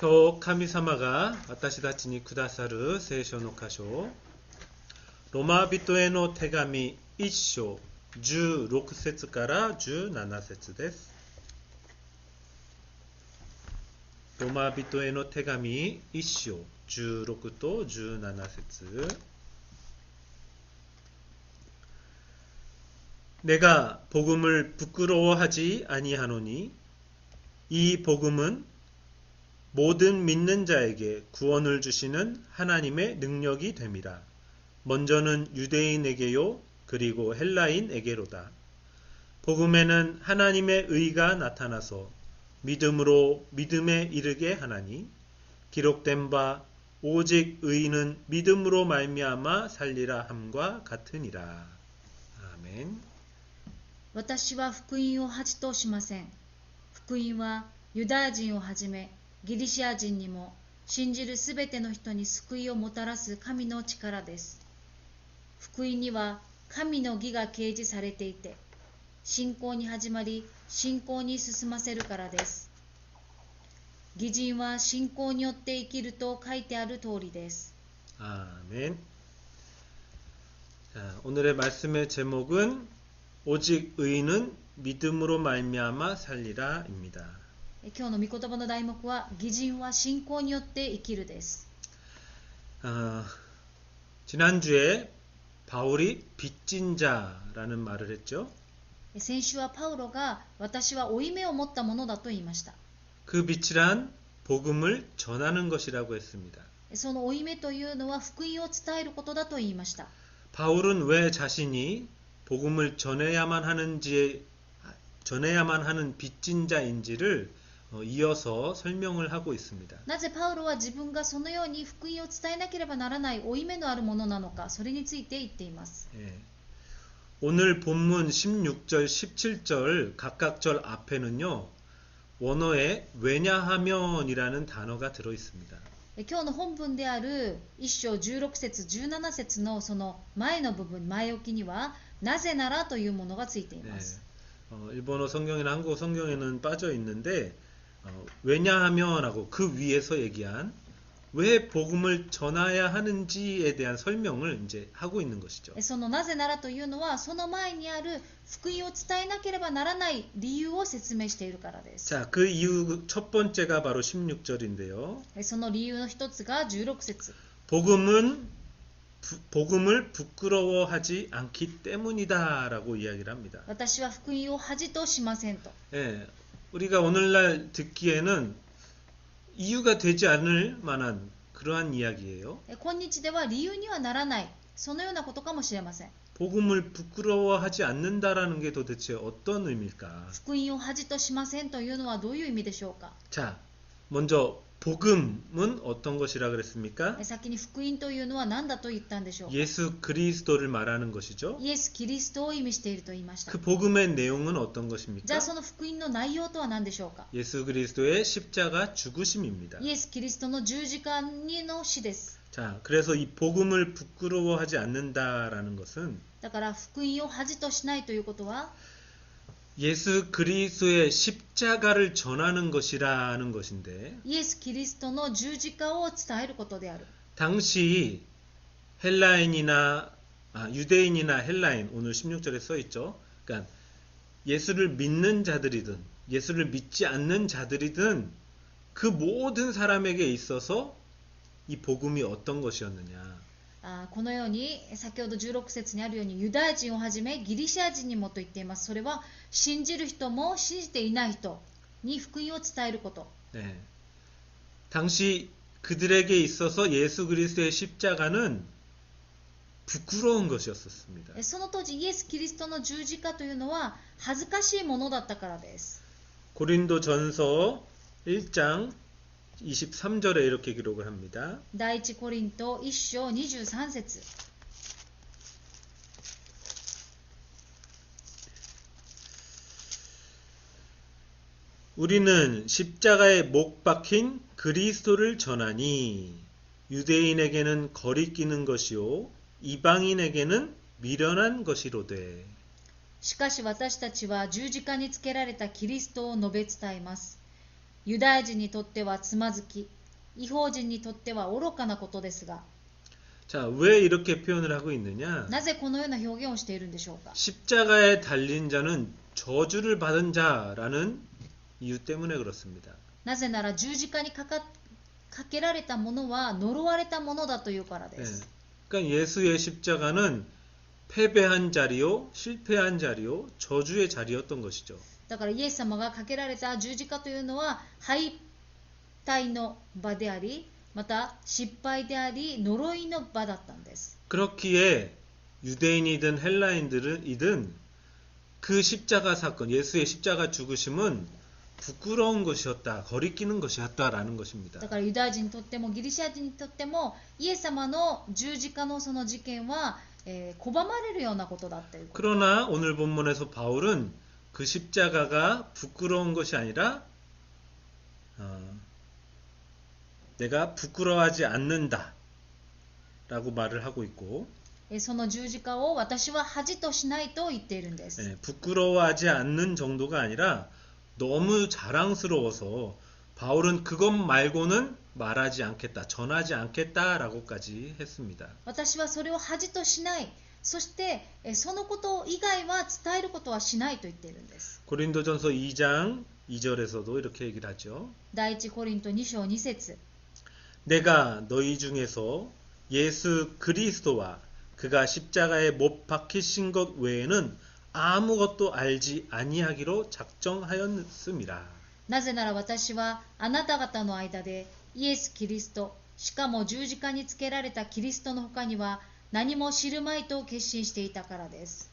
今日神様が私たちにくださる聖書の箇所、ロマ人への手紙1章16節から17節です。ロマ人への手紙1章16と17節。내가 복음을 부끄러워하지 아니하노니 이 복음은 모든 믿는 자에게 구원을 주시는 하나님의 능력이 됨이라. 먼저는 유대인에게요 그리고 헬라인에게로다. 복음에는 하나님의 의가 나타나서 믿음으로 믿음에 이르게 하나니 기록된 바 오직 의인은 믿음으로 말미암아 살리라 함과 같으니라. 아멘. 私は福音を恥としません。福音はユダヤ人をはじめギリシア人にも信じるすべての人に救いをもたらす神の力です。福音には神の義が掲示されていて、信仰に始まり信仰に進ませるからです。義人は信仰によって生きると書いてある通りです。 아멘. 자, 오늘의 말씀의 제목은 오직 의인은 믿음으로 말미암아 살리라입니다. 今日の御言葉の題目は義人は信仰によって生きるです。 지난주에 바울이 빚진 자라는 말을 했죠. 先週はパウロが私は負い目を持ったものだと言いました。 그 빚이란 복음을 전하는 것이라고 했습니다. その負い目というのは福音を伝えることだと言いました。 바울은 왜 자신이 복음을 전해야만 하는 빚진 자인지를 이어서 설명을 하고 있습니다. なぜパウロは自分がそのように福音を伝えなければならない負い目のあるものなのか、それについて言っています。 예. 오늘 본문 16절, 17절 각각 절 앞에는요. 원어에 왜냐하면이라는 단어가 들어 있습니다. 今日の本文である1章16節17節のその前の部分、前置きにはなぜならというものがついています。 일본어 성경이나 한국어 성경에는 빠져 있는데 왜냐하면 하고 그 위에서 얘기한 왜 복음을 전해야 하는지에 대한 설명을 이제 하고 있는 것이죠. そのなぜならというのはその前にある福音を伝えなければならない理由を説明しているからです。 자, 그 이유 첫 번째가 바로 16절인데요. その理由の一つが16節。 복음을 부끄러워하지 않기 때문이다라고 이야기를 합니다. 私は福音を恥としませんと。 예, 우리가 오늘날 듣기에는 이유가 되지 않을 만한 그러한 이야기예요. 今日では理由にはならない、そのようなことかもしれません。 복음을 부끄러워하지 않는다라는 게 도대체 어떤 의미일까? 福音を恥としませんというのはどういう意味でしょうか。 자, 먼저 복음은 어떤 것이라 그랬습니까? 先に福音というのは何だと言ったんでしょうか。 예수 그리스도를 말하는 것이죠. イエス・キリストを意味していると言いました。 그 복음의 내용은 어떤 じゃ 것입니까? あその福音の内容とは何でしょうか。 예수 그리스도의 십자가 죽으심입니다. イエス・キリストの十字架にの死です。 자, 그래서 이 복음을 부끄러워하지 않는다라는 것은 だから福音を恥としないということは 예수 그리스도의 십자가를 전하는 것이라는 것인데 イエス・キリストの十字架を伝えることである。 당시 유대인이나 헬라인 오늘 16절에 써 있죠. 그러니까 예수를 믿는 자들이든 예수를 믿지 않는 자들이든 그 모든 사람에게 있어서 이 복음이 어떤 것이었느냐. このように先ほど16節にあるようにユダヤ人をはじめギリシア人にもと言っています。それは信じる人も信じていない人に福音を伝えること。 네. 당시 그들에게 있어서 예수 그리스도의 십자가는 부끄러운 것이었습니다. その当時イエス・キリストの十字架というのは恥ずかしいものだったからです。 고린도전서 1장 23절에 이렇게 기록을 합니다. 第一コリント1章23節。 우리는 십자가에 못 박힌 그리스도를 전하니 유대인에게는 거리끼는 것이요 이방인에게는 미련한 것이로되. しかし私たちは十字架につけられたキリストを述べ伝えます。ユダヤ人にとってはつまずき、異邦人にとっては愚かなことですが、 자, 왜 이렇게 표현을 하고 있느냐? なぜこのような表現をしているんでしょうか。 십자가에 달린 자는 저주를 받은 자라는 이유 때문에 그렇습니다. なぜなら十字架にかけられたものは呪われたものだというからで 예. す。 그러니까 예수의 십자가는 패배한 자리요, 실패한 자리요, 저주의 자리였던 것이죠. だからイエス様がかけられた十字架というのは敗退の場であり、また失敗であり、呪いの場だったんです。 그렇기에 유대인이든 헬라인들이든 그 십자가 사건, 예수의 십자가 죽으심은 부끄러운 것이었다, 거리끼는 것이었다라는 것입니다. だからユダヤ人にとってもギリシャ人にとってもイエス様の十字架のその事件は、拒まれるようなことだったということ。 그러나 오늘 본문에서 바울은 그 십자가가 부끄러운 것이 아니라 내가 부끄러워하지 않는다 라고 말을 하고 있고 その十字架を私は恥としないと言っているんです。 부끄러워하지 않는 정도가 아니라 너무 자랑스러워서 바울은 그것 말고는 말하지 않겠다, 전하지 않겠다라고까지 했습니다. 私はそれを恥としない、そしてそのこと以外は伝えることはしないと言っているんです。 고린도전서 2장 2절에서도 이렇게 얘기를 하죠. 第一コリント2章2節 내가 너희 중에서 예수 그리스도와 그가 십자가에 못 박히신 것 외에는 아무것도 알지 아니하기로 작정하였습니다. なぜなら私はあなた方の間でイエス・キリスト、しかも十字架につけられたキリストの他には何も知るまいと決心していたからです。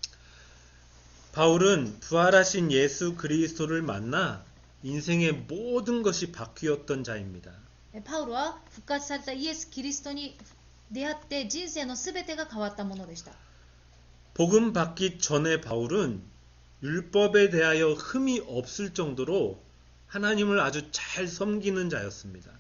바울은 부활하신 예수 그리스도를 만나 인생의 모든 것이 바뀌었던 자입니다. パウロは復活されたイエス・キリストに出会って人生のすべてが変わったものでした。 복음 받기 전에 바울은 율법에 대하여 흠이 없을 정도로 하나님을 아주 잘 섬기는 자였습니다.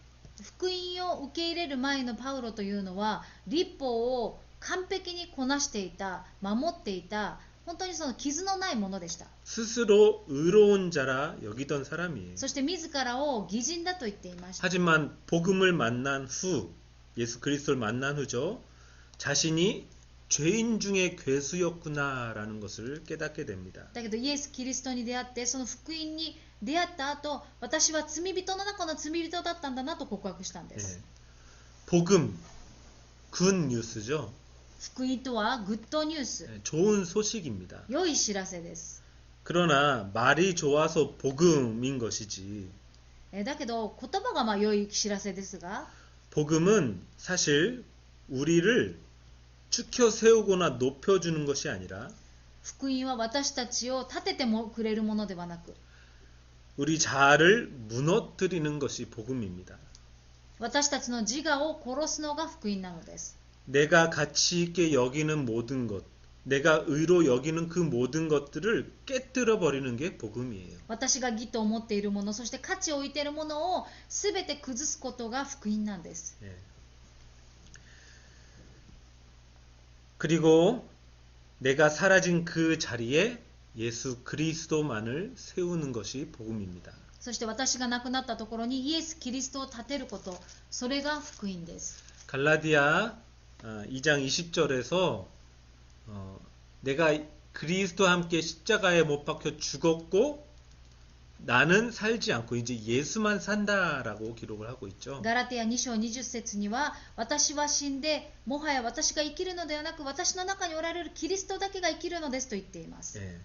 福音を受け入れる前のパウロというのは律法を完璧にこなしていた、守っていた、本当にその傷のないものでした。 스스로 의로운 자라 여기던 사람이에요. そして自らを義人だと言っていました。 하지만 복음을 만난 후, 예수 그리스도를 만난 후죠. 자신이 죄인 중에 괴수였구나라는 것을 깨닫게 됩니다. だけどイエス・キリストに出会ってその福音に出会った後、私は罪人の中の罪人だったんだなと告白したんです。 예. 복음, 굿 뉴스죠. 福音とはグッドニュース、 예, 좋은 소식입니다. 良い知らせです。 그러나 말이 좋아서 복음인 것이지 だけど言葉が良い知らせですが、 복음은 사실 우리를 축혀 세우거나 높여주는 것이 아니라 福音は私たちを立ててもくれるものではなく、 우리 자아를 무너뜨리는 것이 복음입니다. 私たちの自我を殺すのが福音なのです。 내가 가치 있게 여기는 모든 것, 내가 의로 여기는 그 모든 것들을 깨뜨려 버리는 게 복음이에요. 私が義と思っているもの、そして価値を置いているものを全て崩すことが福音なんです。 예. 그리고 내가 사라진 그 자리에 예수 그리스도만을 세우는 것이 복음입니다. そして私が亡くなったところにイエス・キリストを立てること、それが福音です。 갈라디아 2장 20절에서 내가 그리스도와 함께 십자가에 못 박혀 죽었고 나는 살지 않고 이제 예수만 산다라고 기록을 하고 있죠. ガラテヤ2章20節には、私は死んでもはや私が生きるのではなく、私の中におられるキリストだけが生きるのですと言っています。 예.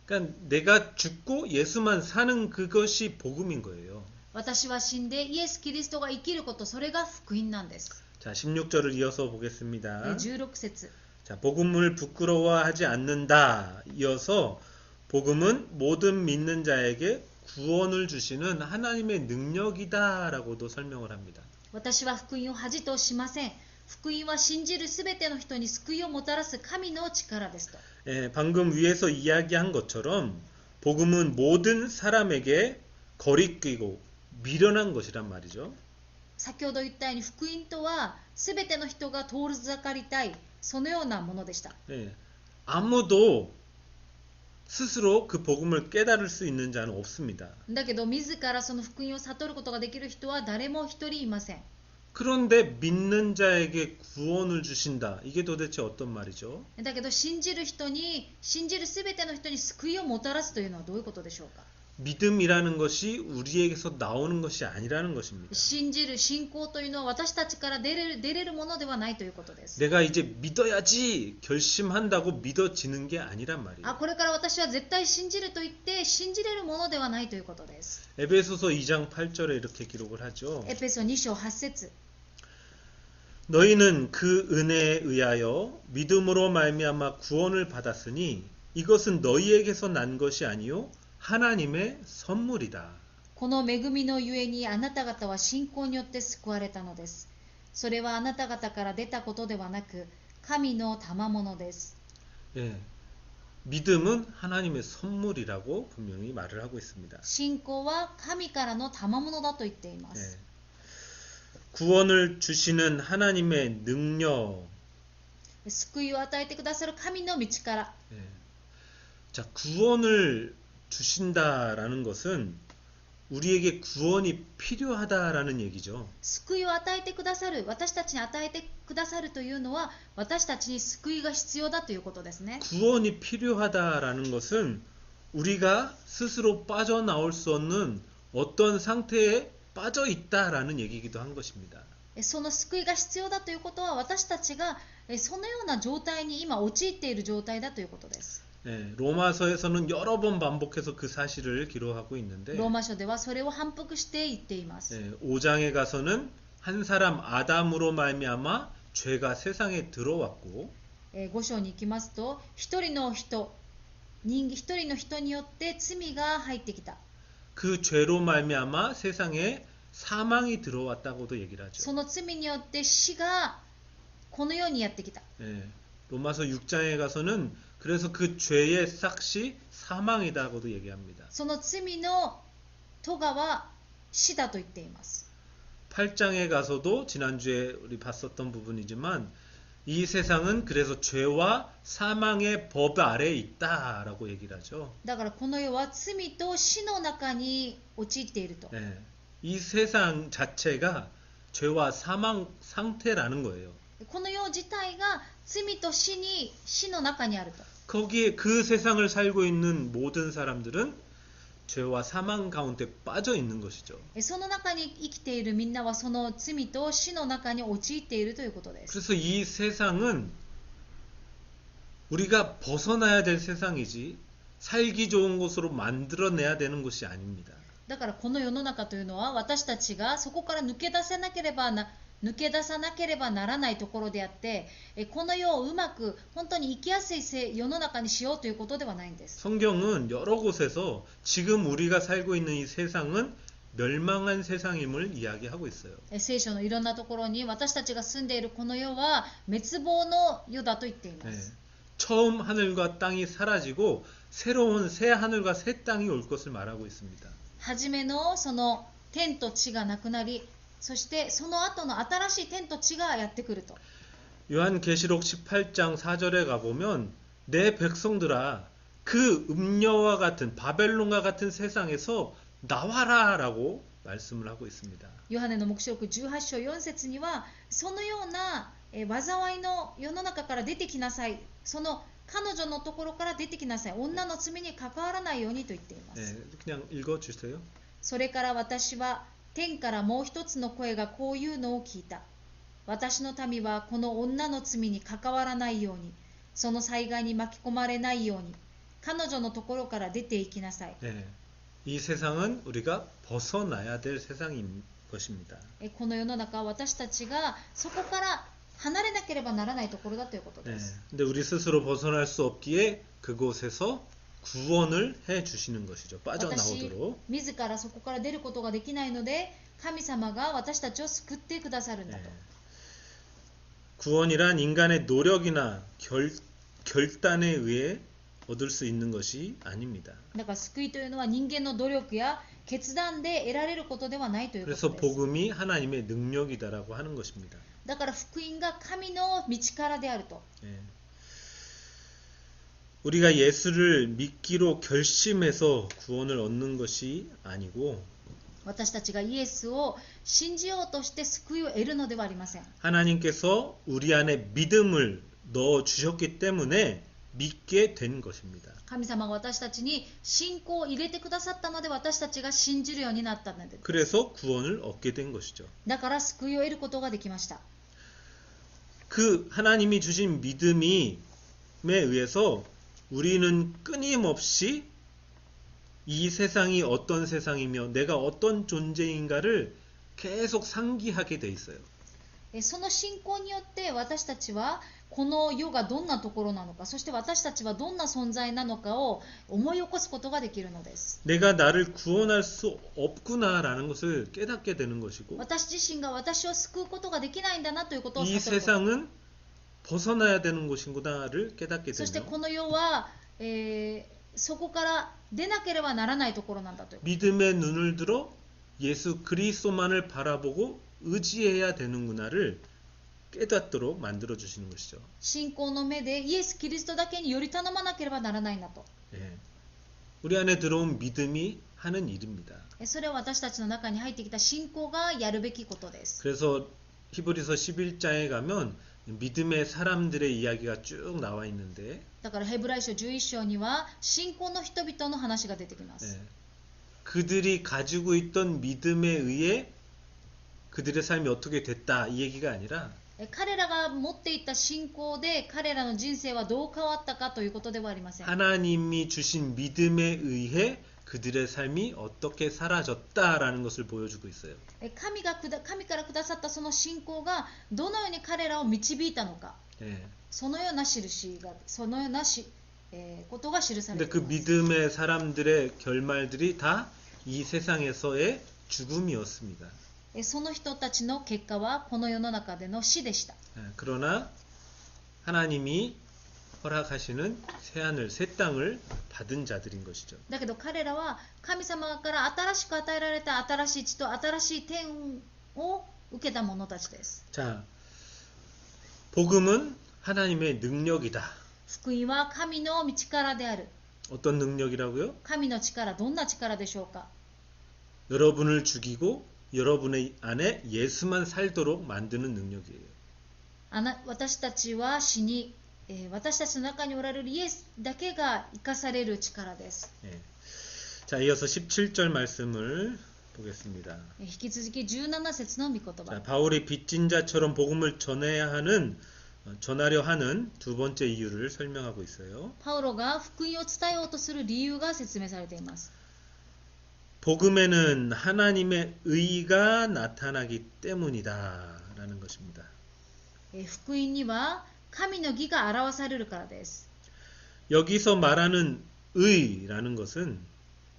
그러니까 내가 죽고 예수만 사는 그것이 복음인 거예요. 私は死んでイエス・キリストが生きること、それが福音なんです。 자, 16절을 이어서 보겠습니다. 16節 자, 복음을 부끄러워하지 않는다. 이어서 복음은 모든 믿는 자에게 구원을 주시는 하나님의 능력이다라고도 설명을 합니다. 私は福音を恥としません。福音は信じるすべての人に救いをもたらす神の力ですと。 예, 방금 위에서 이야기한 것처럼 복음은 모든 사람에게 거리끼고 미련한 것이란 말이죠. 先ほど言ったように福音とはすべての人が通りかかりたい、そのようなものでした。 예, 아무도 스스로 그 복음을 깨달을 수 있는 자는 없습니다. だけど自らその福音を悟ることができる人は誰も一人いません。 그런데 믿는 자에게 구원을 주신다. 이게 도대체 어떤 말이죠? だけど信じるすべての人に救いをもたらすというのはどういうことでしょうか。 믿음이라는 것이 우리에게서 나오는 것이 아니라는 것입니다. 信仰というのは私たちから出れるものではないということです。 내가 이제 믿어야지 결심한다고 믿어지는 게 아니란 말이에요. これから私は絶対信じると言って信じれるものではないということです。 에베소서 2장 8절에 이렇게 기록을 하죠. エペソ2章8節 너희는 그 은혜에 의하여 믿음으로 말미암아 구원을 받았으니 이것은 너희에게서 난 것이 아니요 하나님의 선물이다. この恵みのゆえにあなた方は信仰によって救われたのです。それはあなた方から出たことではなく神の賜物です。 예, 믿음은 하나님의 선물이라고 분명히 말을 하고 있습니다. 信仰は神からの賜物だと言っていま 예, す。 구원을 주시는 하나님의 능력. 救いを与えてくださる神の道から。 예, 자, 구원을 주신다라는 것은 우리에게 구원이 필요하다라는 얘기죠. 救いを与えてくださる、私たちに与えてくださるというのは私たちに救いが必要だということですね。 구원이 필요하다라는 것은 우리가 스스로 빠져나올 수 없는 어떤 상태에 빠져 있다라는 얘기이기도 한 것입니다. その救いが必要だということは私たちがそのような状態に今陥っている状態だということです。 예, 로마서에서는 여러 번 반복해서 그 사실을 기록하고 있는데 ローマ書ではそれを反復して言っています。 예, 5장에 가서는 한 사람 아담으로 말미암아 죄가 세상에 들어왔고 5章に行きますと一人の人によって罪が入ってきた。 그 죄로 말미암아 세상에 사망이 들어왔다고도 얘기를 하죠. その罪によって死がこの世にやってきた。 예, 로마서 6장에 가서는 그래서 그 죄의 싹이 사망이다고도 얘기합니다. その罪の咎は死だと言っています。 8장에 가서도 지난주에 우리 봤었던 부분이지만 이 세상은 그래서 죄와 사망의 법 아래에 있다라고 얘기를 하죠. だからこの世は罪と死の中に陥っていると。 예, 이 세상 자체가 죄와 사망 상태라는 거예요. この世自体が罪と死の中にあると。 거기에 그 세상을 살고 있는 모든 사람들은 죄와 사망 가운데 빠져 있는 것이죠. その中に生きているみんなはその罪と死の中に陥っているということです。 그래서 이 세상은 우리가 벗어나야 될 세상이지 살기 좋은 곳으로 만들어내야 되는 것이 아닙니다. だからこの世の中というのは私たちがそこから抜け出さなければならないところであって、この世をうまく本当に生きやすい世の中にしようということではないんです。 성경은 여러 곳에서 지금 우리가 살고 있는 이 세상은 멸망한 세상임을 이야기하고 있어요. 聖書のいろんなところに私たちが住んでいるこの世は滅亡の世だと言っていま 네. す。 처음 하늘과 땅이 사라지고 새로운 새 하늘과 새 땅이 올 것을 말하고 있습니다. 初めのその天と地がなくなり、そしてその後の新しい天と地がやってくると。 요한계시록 18장 4절에 가보면 내 백성들아 그 음녀와 같은 바벨론과 같은 세상에서 나와라 라고 말씀을 하고 있습니다. ヨハネの黙示録18章4節にはそのような災いの世の中から出てきなさい、その彼女のところから出てきなさい、女の罪に関わらないようにと言っています。 네, 그냥 읽어주세요. それから私は天からもう一つの声がこういうのを聞いた。私の民はこの女の罪に関わらないように、その災害に巻き込まれないように、彼女のところから出て行きなさい。 네, 이 세상은 우리가 벗어나야 될 세상인 것입니다. この世の中は私たちがそこから離れなければならないところだということ 네, です。 근데 우리 스스로 벗어날 수 없기에 그곳에서 구원을 해 주시는 것이죠. 私 빠져나오도록. 自らそこから出ることができないので神様が私たちを救ってくださるんだと。 네. 구원이란 인간의 노력이나 결단에 의해 얻을 수 있는 것이 아닙니다. だから救いというのは人間の努力や決断で得られることではないというこ 그래서 とです。 복음이 하나님의 능력이다라고 하는 것입니다. だから福音が神の道からであると。 예. 우리가 예수를 믿기로 결심해서 구원을 얻는 것이 아니고 私たちがイエスを信じようとして救いを得るのではありません。 하나님께서 우리 안에 믿음을 넣어 주셨기 때문에 믿게 된 것입니다. 神様が私たちに信仰を入れてくださったので私たちが信じるようになったのです。 그래서 구원을 얻게 된 것이죠. だから救いを得ることができました。 그 하나님이 주신 믿음에 의해서 우리는 끊임없이 이 세상이 어떤 세상이며 내가 어떤 존재인가를 계속 상기하게 돼 있어요. その信仰によって私たちはこの世がどんなところなのか、そして私たちはどんな存在なのかを思い起こすことができるのです。 내가 나를 구원할 수 없구나라는 것을 깨닫게 되는 것이고 私自身が私を救うことができないんだなということを 이 悟ること。 세상은 벗어나야 되는 곳이구나를 깨닫게 そして 되며 この世は、そこから出なければならないところなんだという。 믿음의 눈을 들어 예수 그리스도만을 바라보고 의지해야 되는구나를 깨닫도록 만들어 주시는 것이죠. 信仰の目でイエス・キリストだけにより頼まなければならないんだと。 예. 우리 안에 들어온 믿음이 하는 일입니다. それは私たちの中に入ってきた信仰がやるべきことです。 그래서 히브리서 11장에 가면 믿음의 사람들의 이야기가 쭉 나와 있는데 だからヘブライ書11章には信仰の人々の話が出てきます。 예. 그들이 가지고 있던 믿음에 의해 그들의 삶이 어떻게 됐다 이 얘기가 아니라 彼らが持っていた信仰で彼らの人生はどう変わったかということではありません。 하나님이 주신 믿음에 의해 그들의 삶이 어떻게 사라졌다라는 것을 보여주고 있어요. 神からくださったその信仰がどのように彼らを導いたのか、 예. そのような印がそのようなことが記され 근데 てい 그 ます。 믿음의 사람들의 결말들이 다 이 세상에서의 죽음이었습니다. その人たちの結果はこの世の中での死でした。 예. 그러나 하나님이 허락하시는 새하늘 새 땅을 받은 자들인 것이죠. だけど彼らは神様から新しく与えられた新しい地と新しい天を受けた者たちです。 자, 복음은 하나님의 능력이다. 福音は神の力である。 어떤 능력이라고요? 神の力、どんな力でしょうか。 여러분을 죽이고 여러분의 안에 예수만 살도록 만드는 능력이에요. 私たちは死に、私たちの中におられるイエスだけが生かされる力です。 예. 자, 이어서 17절 말씀을 보겠습니다. 引き続き17節の御言 자, 葉。 바울이 빚진 자처럼 복음을 전하려 하는 두 번째 이유를 설명하고 있어요. パウロが福音を伝えようとする理由が説明されています。 복음에는 하나님의 의가 나타나기 때문이다라는 것입니다. 福音には神の義が表されるからです。 여기서 말하는 의라는 것은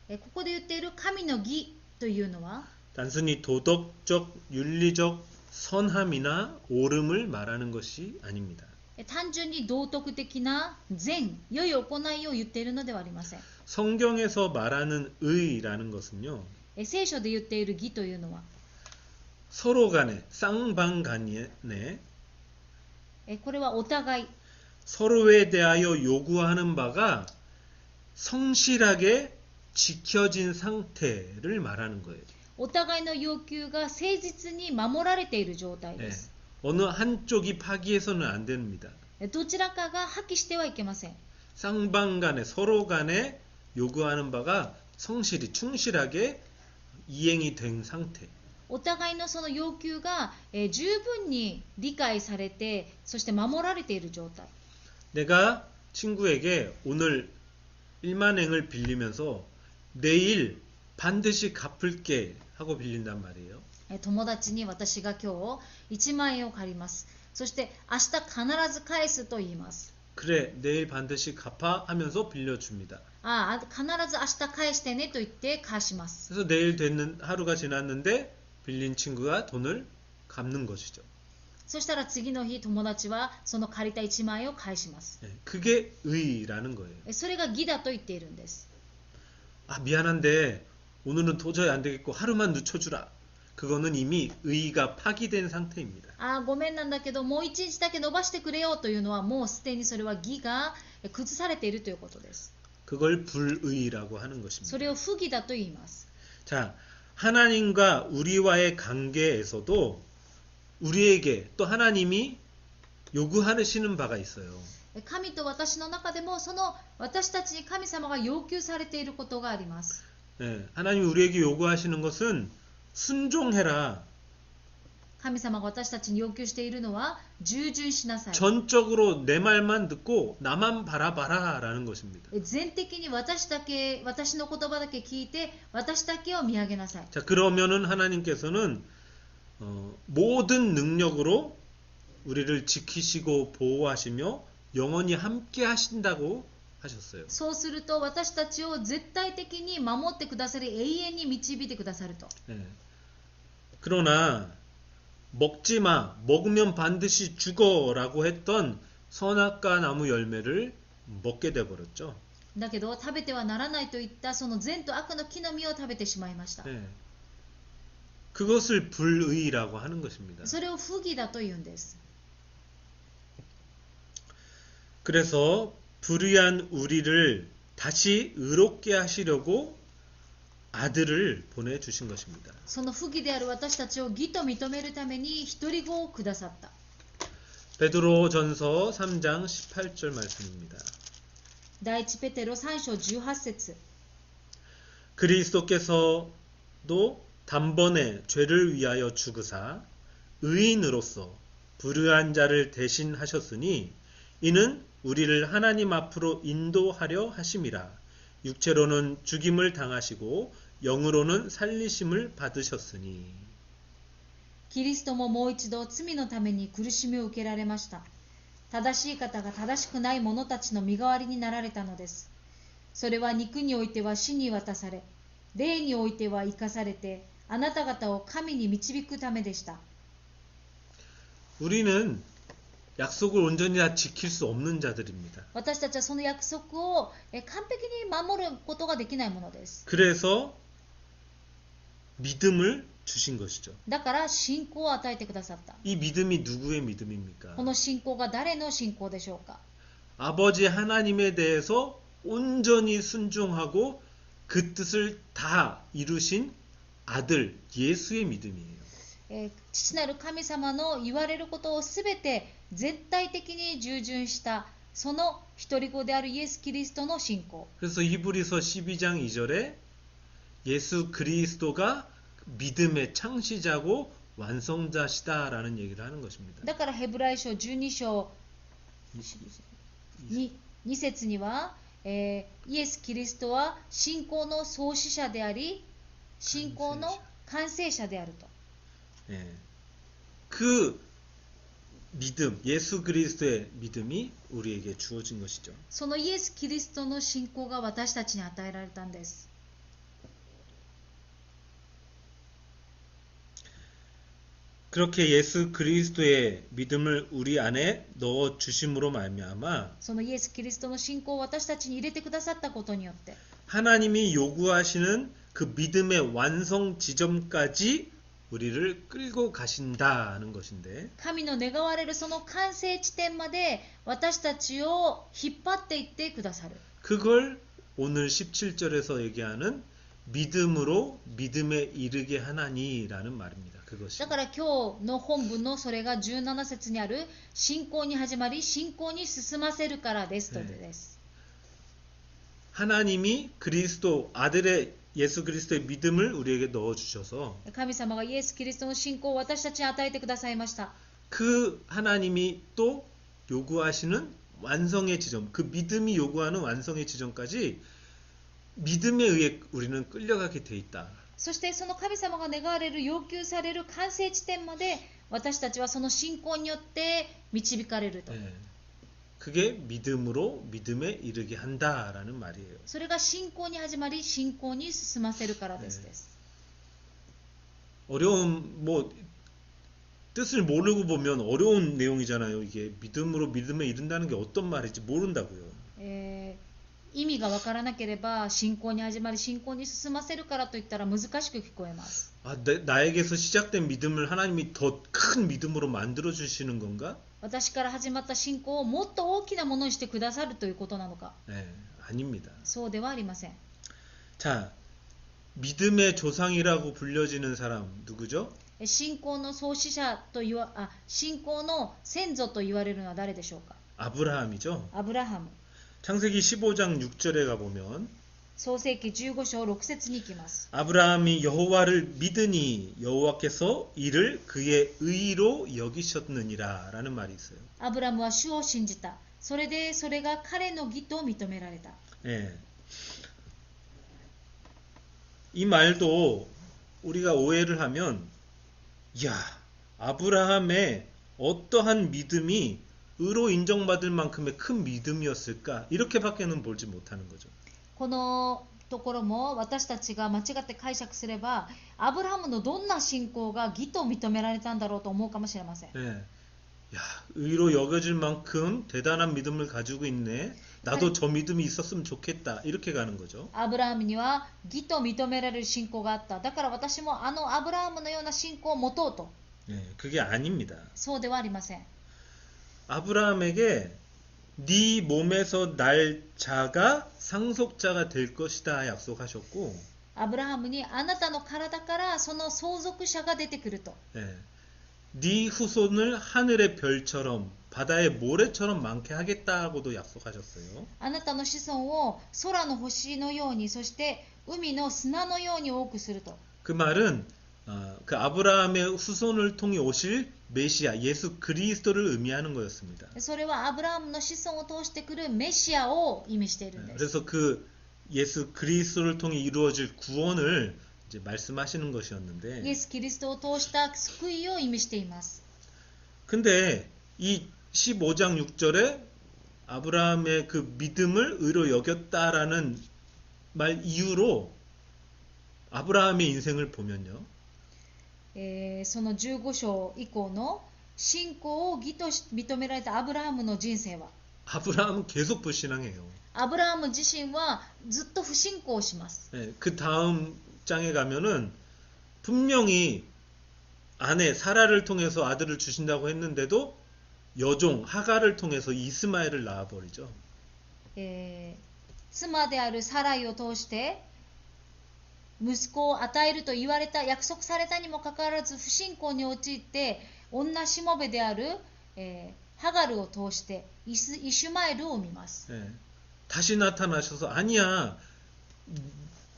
ここで言っている神の義というのは 단순히 도덕적, 윤리적 선함이나 옳음을 말하는 것이 아닙니다. 単純に道徳的な善、良い行いを言っているのではありません。 성경에서 말하는 의라는 것은요. 聖書で言っている義というのは 서로 간에 쌍방간에 これはお互い 서로에 대하여 요구하는 바가 성실하게 지켜진 상태를 말하는 거예요. お互いの要求が誠実に守られている状態 네. です。 어느 한쪽이 파기해서는 안 됩니다. どちらかが破棄してはいけません。 쌍방간에 서로 간에 요구하는 바가 성실히 충실하게 이행이 된 상태. お互いのその要求が十分に理解されて、そして守られている状態。 내가 친구에게 오늘 1만행을 빌리면서 내일 반드시 갚을게 하고 빌린단 말이에요. 友達に私が今日1万円を借ります。そして明日必ず返すと言います。 그래, 내일 반드시 갚아 하면서 빌려줍니다. 必ず明日返してねと言って返します。 그래서 내일 됐는 하루가 지났는데 빌린 친구가 돈을 갚는 것이죠. そしたら次の日友達はその借りた1万円を返します。 그게 의라는 거예요. それが義だと言っているんです。 아, 미안한데 오늘은 도저히 안 되겠고 하루만 늦춰주라. 그거는 이미 의가 파기된 상태입니다. あーごめんなんだけどもう1日だけ伸ばしてくれよというのはもうすでにそれは義が崩されているということです。 그걸 불의라고 하는 それ 것입니다. を不義だと言います。 자, 하나님과 우리와의 관계에서도 우리에게 또 하나님이 요구하시는 바가 있어요. 神と私の中でもその私たちに神様が要求されていることがあります。 예, 하나님이 우리에게 요구하시는 것은 순종해라. 神様が私たちに要求しているのは従順しなさい。 전적으로 내 말만 듣고 나만 바라봐라 라는 것입니다. 全的に私の言葉だけ聞いて私だけを見上げなさい。 자, 그러면은 하나님께서는 모든 능력으로 우리를 지키시고 보호하시며 영원히 함께 하신다고 하셨어요. そうすると私たちを絶対的に守ってくださり永遠に導いてくださると。 예. 그러나 먹지 마, 먹으면 반드시 죽어라고 했던 선악과 나무 열매를 먹게 돼 버렸죠. だけど食べてはならないといったその善と悪の木の実を食べてしまいました。 예. 그것을 불의라고 하는 것입니다. それを不義だと言うんです。 그래서 불의한 우리를 다시 의롭게 하시려고 아들을 보내주신 것입니다. その不義である私たちを義と認めるために一人子をくださった。 베드로전서 3장 18절 말씀입니다. 第一ペテロ3章18節 그리스도께서도 단번에 죄를 위하여 죽으사 의인으로서 불의한 자를 대신하셨으니 이는 우리를 하나님 앞으로 인도하려 하심이라. 육체로는 죽임을 당하시고 영으로는 살리심을 받으셨으니. キリストももう一度罪のために苦しみを受けられました。正しい方が正しくない者たちの身代わりになられたのです。それは肉においては死に渡され、霊においては生かされて、あなた方を神に導くためでした。 우리는 약속을 온전히 다 지킬 수 없는 자들입니다. 私たちはその約束を完璧に守ることができないものです。 그래서 믿음을 주신 것이죠. だから信仰を与えてくださった。 이 믿음이 누구의 믿음입니까? この信仰が誰の信仰でしょうか。 아버지 하나님에 대해서 온전히 순종하고 그 뜻을 다 이루신 아들 예수의 믿음이에요. 父なる神様の言われることをすべて絶対的に従順したその一人子であるイエス・キリストの信仰。 그래서 히브리서 12장 2절에 예수 그리스도가 믿음의 창시자고 완성자시다라는 얘기를 하는 것입니다. だからヘブライ書12章 2節には、イエス・キリストは信仰の創始者であり信仰の完成者であると。 예. 그 믿음, 예수 그리스도의 믿음이 우리에게 주어진 것이죠. そのイエス・キリストの信仰が私たちに与えられたんです。 그렇게 예수 그리스도의 믿음을 우리 안에 넣어 주심으로 말미암아 そのイエス・キリストの信仰を私たちに入れてくださったことによって 하나님이 요구하시는 그 믿음의 완성 지점까지 우리를 끌고 가신다는 것인데 神の願われるその完成地点まで私たちを引っ張っていってくださる。 그걸 오늘 17절에서 얘기하는 믿음으로 믿음에 이르게 하나니라는 말입니다. 그것이. だから今日の本文のそれが17節にある信仰に始まり信仰に進ませるからですとです。 하나님이 그리스도 아들의 예수 그리스도의 믿음을 우리에게 넣어 주셔서 神様がイエス・キリストの信仰を私たちに与えてくださいました。 그 하나님이 또 요구하시는 완성의 지점, 그 믿음이 요구하는 완성의 지점까지 믿음에 의해 우리는 끌려가게 돼 있다. そしてその神様が願われる要求される完成地点まで私たちはその信仰によって導かれると。 예. 그게 믿음으로 믿음에 이르게 한다라는 말이에요. それが信仰に始まり信仰に進ませるからです。 어려운 뭐 뜻을 모르고 보면 어려운 내용이잖아요. 이게 믿음으로 믿음에 이른다는 게 어떤 말인지 모른다고요. 意味がわからなければ信仰に始まり信仰に進ませるからといったら難しく聞こえます。 나에게서 시작된 믿음을 하나님이 더 큰 믿음으로 만들어 주시는 건가? 私から始まった信仰をもっと大きなものにしてくださるということなのか。 네, 아닙니다. そうではありません。 자, 믿음의 조상이라고 불려지는 사람 누구죠? 信仰の創始者と信仰の先祖と言われるのは誰でしょうか。 아브라함이죠. アブラハム。 창세기 15장 6절에 가보면 創世記15章6節に行きます。 아브라함이 여호와를 믿으니 여호와께서 이를 그의 의로 여기셨느니라 라는 말이 있어요. アブラムは主を信じた。それでそれが彼の義と認められた。 예. 이 말도 우리가 오해를 하면 야, 아브라함의 어떠한 믿음이 의로 인정받을 만큼의 큰 믿음이었을까? 이렇게밖에는 보지 못하는 거죠. このところも私たちが間違って解釈すれば、アブラハムのどんな信仰が義と認められたんだろうと思うかもしれません。 예. 야, 의로 여겨질 만큼 대단한 믿음을 가지고 있네. 나도 저 믿음이 있었으면 좋겠다. 이렇게 가는 거죠. アブラハムには義と認められる信仰があった。だから私もあのアブラハムのような信仰を持とうと。 예, 그게 아닙니다. そうではありません。 아브라함에게 네 몸에서 날 자가 상속자가 될 것이다 약속하셨고, アブラハムにあなたの体からその相続者が出てくると。 예, 네 후손을 하늘의 별처럼 바다의 모래처럼 많게 하겠다고도 약속하셨어요. あなたの子孫を空の星のように、そして海の砂のように多くすると。 그 말은 그 아브라함의 후손을 통해 오실 메시아 예수 그리스도를 의미하는 거였습니다. それはアブラハムの子孫を通してくるメシアを意味しているんです。 그래서 그 예수 그리스도를 통해 이루어질 구원을 이제 말씀하시는 イエ 것이었는데, ス・キリストを通した救いを意味しています。 근데 이 15장 6절에 아브라함의 그 믿음을 의로 여겼다라는 말 이후로 아브라함의 인생을 보면요. その15章以降の信仰を義とし認められたアブラハムの人生は、 아브라함은 계속 불신앙해요. アブラハム自身はずっと不信仰します。 예, 그 다음 장에 가면은 분명히 아내 사라를 통해서 아들을 주신다고 했는데도 여종 하가를 통해서 이스마엘을 낳아버리죠. 妻であるサライを通して息子を与えると言われた、約束されたにもかかわらず不信仰に陥って女しもべである、ハガルを通してイシュマエルを産みます。 예, 다시 나타나셔서 아니야,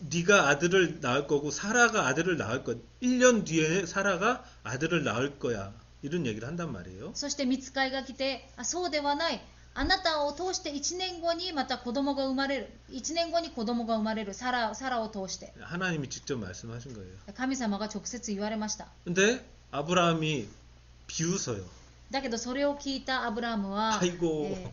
네가 아들을 낳을 거고 사라가 아들을 낳을 거야. 1년 뒤에 사라가 아들을 낳을 거야. 이런 얘기를 한단 말이에요. そして御使いが来て、そうではない、あなたを通して1年後にまた子供が生まれる、1年後に子供が生まれる、サラを通して 하나님이 직접 말씀하신 거예요. 神様が直接言われました。 근데 아브라함이 비웃어요. だけどそれを聞いたアブラハムは、 아이고,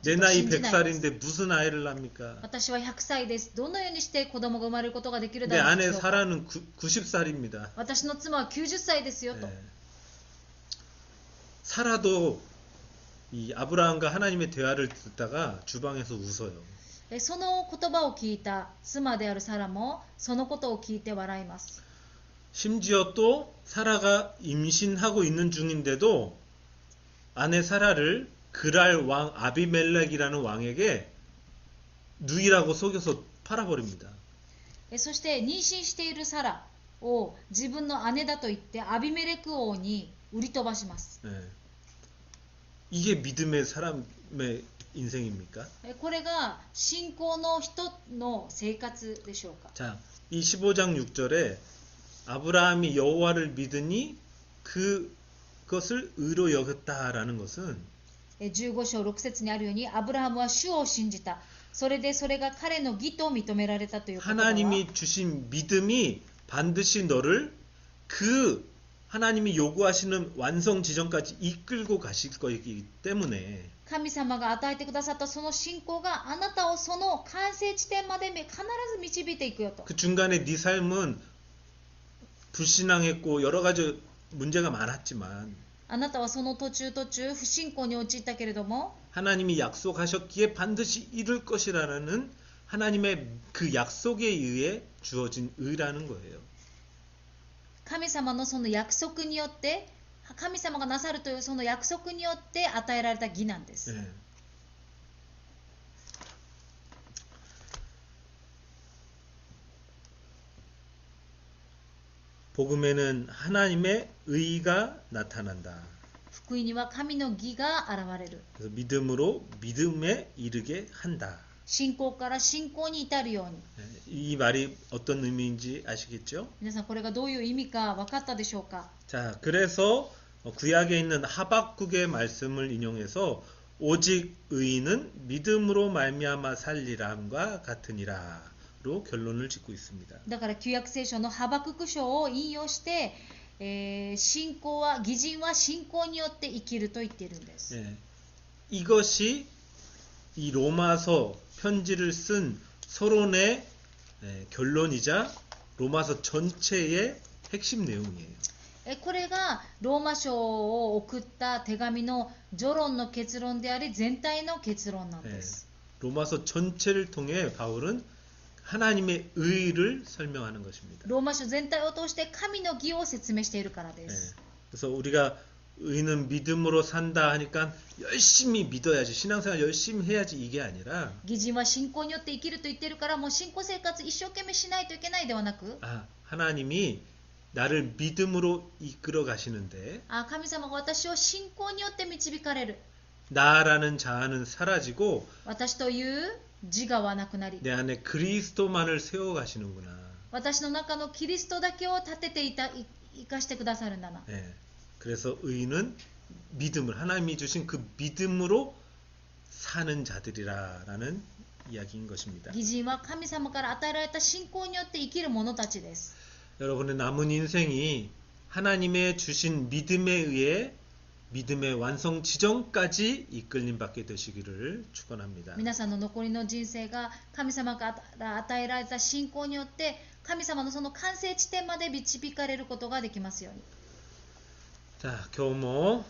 ちょ 내 っと 나이 信じないです 100살인데 무슨 아이를 낳습니까? 私は100歳です。どのようにして子供が生まれることができる 내 だろう 아내 でしょうか。 사라는 90살입니다. 私の妻は90歳ですよと。 사라도 이 아브라함과 하나님의 대화를 듣다가 주방에서 웃어요. その言葉を聞いた妻であるサラもそのことを聞いて笑います。 심지어 또 사라가 임신하고 있는 중인데도 아내 사라를 그랄 왕 아비멜렉이라는 왕에게 누이라고 속여서 팔아버립니다. そして妊娠しているサラを自分の姉だと言ってアビメレク王に売り飛ばします。 네. 이게 믿음의 사람의 인생입니까? これが信仰の人の生活でしょうか。 자, 이 15장 6절에 아브라함이 여호와를 믿으니 그것을 의로 여겼다라는 것은 15章6節にあるように、アブラハムは主を信じた。それでそれが彼の義と認められたということは、 하나님이 주신 믿음이 반드시 너를 그 하나님이 요구하시는 완성 지점까지 이끌고 가실 거이기 때문에 神様が与えてくださったその信仰があなたをその完成地点まで必ず導いていくよと。 그 중간에 네 삶은 불신앙했고 여러 가지 문제가 많았지만 あなたはその途中不信仰に陥ったけれども 하나님이 약속하셨기에 반드시 이룰 것이라는 하나님의 그 약속에 의해 주어진 의라는 거예요. 神様のその約束によって神様がなさるというその約束によって与えられた義なんです。 예. 복음에는 하나님의 의가 나타난다. 福音には神の義が現れる。 그래서 믿음으로 믿음에 이르게 한다. 信仰から信仰に至るように。 이 말이 어떤 의미인지 아시겠죠? 皆さんこれがどういう意味か分かったでしょうか。 자, 그래서 구약에 있는 하박국의 말씀을 인용해서 오직 의인은 믿음으로 말미암아 살리람과 같으니라로 결론을 짓고 있습니다. だから旧約聖書のハバクク書を引用して、信仰は義人は信仰によって生きると言っているんです。 예, 이것이 이 로마서 편지를 쓴 서론의 결론이자 로마서 전체의 핵심 내용이에요. これがローマ書を送った手紙の序論の結論であり全体の結論なんです。 로마서 전체를 통해 바울은 하나님의 의를 설명하는 것입니다. ローマ書全体を通して神の義を説明しているからです。 그래서 우리가 의는 믿음으로 산다 하니까 열심히 믿어야지, 신앙생활 열심히 해야지 이게 아니라 義人は信仰によって生きると言ってるからもう信仰生活一生懸命しないといけないではなく 하나님이 나를 믿음으로 이끌어 가시는데 神様が私を信仰によって導かれる 나라는 자아는 사라지고 私という自我はなくなり 내 안에 그리스도만을 세워 가시는구나. 私の中のキリストだけを立てて生かしてくださるんだな 그래서 의인은 믿음을 하나님이 주신 그 믿음으로 사는 자들이라라는 이야기인 것입니다. 義人は神様から与えられた信仰によって生きる者たちです 여러분의 남은 인생이 하나님의 주신 믿음에 의해 믿음의 완성 지점까지 이끌림 받게 되시기를 축원합니다. 皆さんの残りの人生が神様から与えられた信仰によって神様のその完成地点まで導かれることができますように 자, 今日も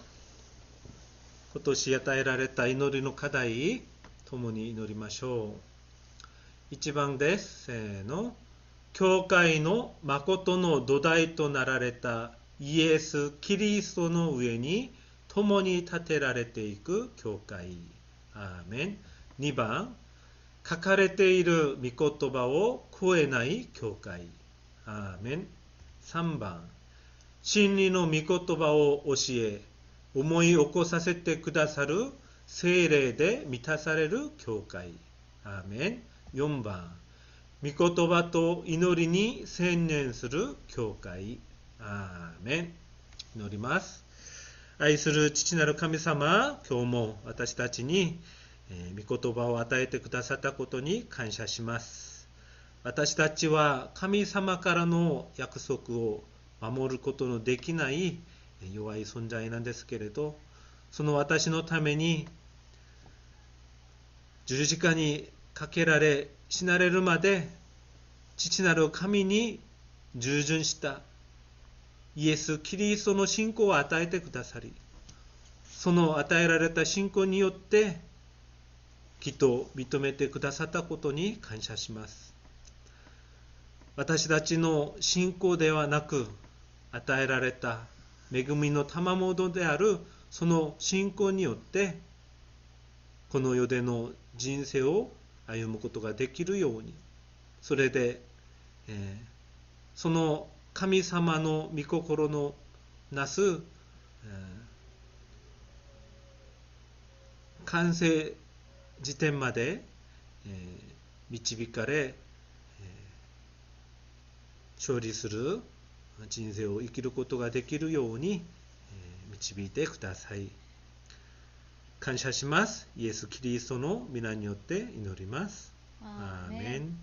今年与えられた祈りの課題共に祈りましょう。1番です。せーの。教会の誠の土台となられたイエス・キリストの上に共に建てられていく教会。アーメン。2番、書かれている御言葉を超えない教会。アーメン。3番、真理の御言葉を教え、思い起こさせてくださる聖霊で満たされる教会。アーメン。4番、御言葉と祈りに専念する教会。アーメン。祈ります。愛する父なる神様、今日も私たちに御言葉を与えてくださったことに感謝します。私たちは神様からの約束を守ることのできない弱い存在なんですけれど、その私のために十字架にかけられ死なれるまで父なる神に従順したイエス・キリストの信仰を与えてくださり、その与えられた信仰によってきっと認めてくださったことに感謝します。私たちの信仰ではなく与えられた恵みの賜物であるその信仰によってこの世での人生を歩むことができるように、それで、その神様の御心のなす、完成時点まで、導かれ、勝利する人生を生きることができるように、導いてください。感謝します。イエス・キリストの皆によって祈ります。アーメン。